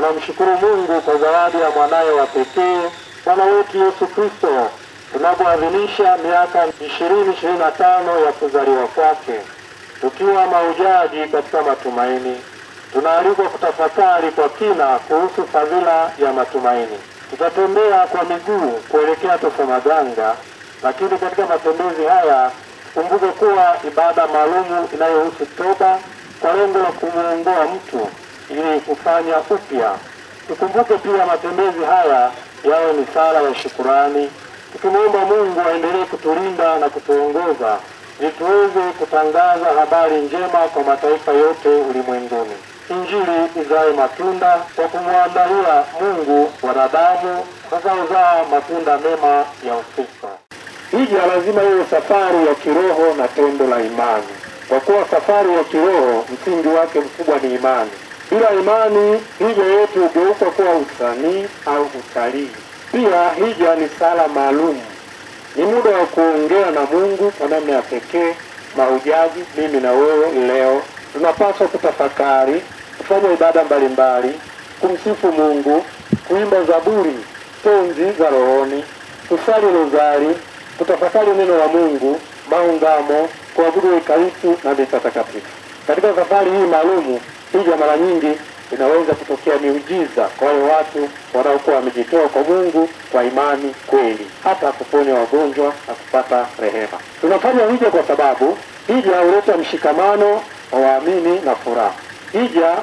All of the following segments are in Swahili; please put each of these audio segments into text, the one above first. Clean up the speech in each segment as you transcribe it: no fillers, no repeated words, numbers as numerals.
tunamshukuru Mungu kwa zawadi ya mwanaye wa pekee, Bwana wetu Yesu Kristo, tunapoadhimisha miaka 25 ya kuzaliwa kwake. Tukiwa mahujaji katika matumaini, tunaalikwa kutafakari kwa kina kuhusu fadhila ya matumaini. Tutatembea kwa miguu kuelekea Tosamaganga, lakini katika matembezi haya kumbuke kuwa ibada maalumu inayohusu toba kwa lengo la kumuongoa mtu ili kufanya upya. Tukumbuke pia matembezi haya yawe ni sala ya shukurani, tukimwomba Mungu aendelee kutulinda na kutuongoza ili tuweze kutangaza habari njema kwa mataifa yote ulimwenguni. Injili izae matunda kwa kumwandalia Mungu wanadamu watakaozaa matunda mema ya Ukristo. Hija lazima iwe safari ya kiroho na tendo la imani. Kwa kuwa safari ya kiroho msingi wake mkubwa ni imani. Bila imani hija yetu hugeuka kuwa usanii au utalii. Pia hija ni sala maalum. Ni muda wa kuongea na Mungu kwa namna ya pekee. Mahujaji, mimi na wewe leo, tunapaswa kutafakari, kufanya ibada mbalimbali, kumsifu Mungu, kuimba zaburi, tenzi za rohoni, kusali rozari, kutafakari neno la Mungu, maungamo, kuabudu Ekaristi na misa takatifu. Katika safari hii maalumu, hija mara nyingi inaweza kutokea miujiza kwa wale watu wanaokuwa wamejitoa kwa Mungu kwa imani kweli, hata kuponya wagonjwa na kupata rehema. Tunafanya hija kwa sababu hija huleta mshikamano wa waamini na furaha. Hija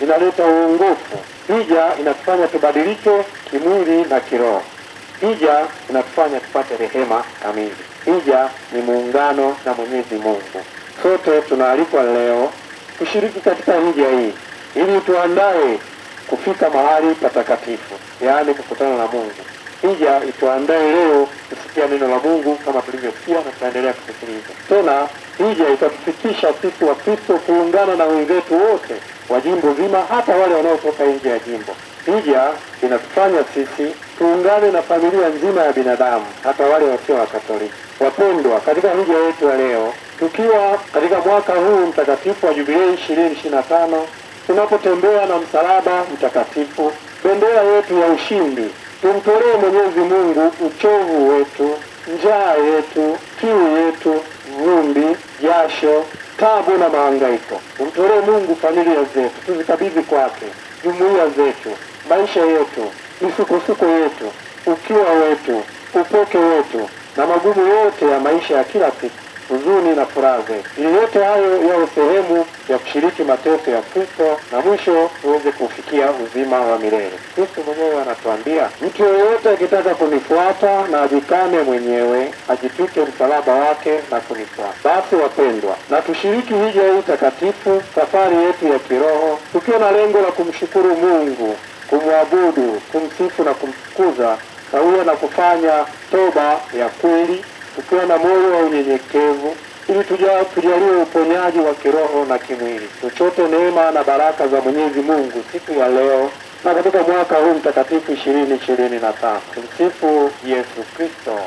inaleta uongofu. Hija inatufanya tubadilike kimwili na kiroho. Hija inatufanya tupate rehema kamili. Hija ni muungano na Mwenyezi Mungu. Sote tunaalikwa leo kushiriki katika hija hii ili tuandae kufika mahali patakatifu, yaani kukutana na Mungu. Hija ituandae leo kusikia neno la Mungu kama tulivyosikia na tunaendelea kusikiliza. Tena hija itatufikisha sisi wa Kristo kuungana na wenzetu wote wa jimbo zima, hata wale wanaotoka nje ya jimbo. Hija inatufanya sisi tuungane na familia nzima ya binadamu, hata wale wasio wa Katoliki. Wapendwa, katika hija yetu ya leo, tukiwa katika mwaka huu mtakatifu wa Jubilei 2025, tunapotembea na msalaba mtakatifu, bendera yetu ya ushindi, tumtolee Mwenyezi Mungu uchovu wetu, njaa yetu, kiu yetu, vumbi, jasho, tabu na mahangaiko. Tumtolee Mungu familia zetu, tuzikabidhi kwake, jumuiya zetu, maisha yetu, misukosuko yetu, ukiwa wetu, upweke wetu na magumu yote ya maisha ya kila siku, huzuni na furaha zetu. Ili yote hayo yawe sehemu ya kushiriki mateso ya Kristo na mwisho tuweze kufikia uzima wa milele. Kristo mwenyewe anatuambia, mtu yeyote akitaka kunifuata na ajikane mwenyewe, ajitwike msalaba wake na kunifuata. Basi wapendwa, na tushiriki hija hii takatifu, safari yetu ya kiroho, tukiwa na lengo la kumshukuru Mungu, kumwabudu, kumsifu na kumtukuza, sawia na kufanya toba ya kweli, tukiwa na moyo wa unyenyekevu, ili tujaliwe uponyaji wa kiroho na kimwili. Tuchote neema na baraka za Mwenyezi Mungu siku ya leo na katika mwaka huu mtakatifu 2025. Tumsifu Yesu Kristo.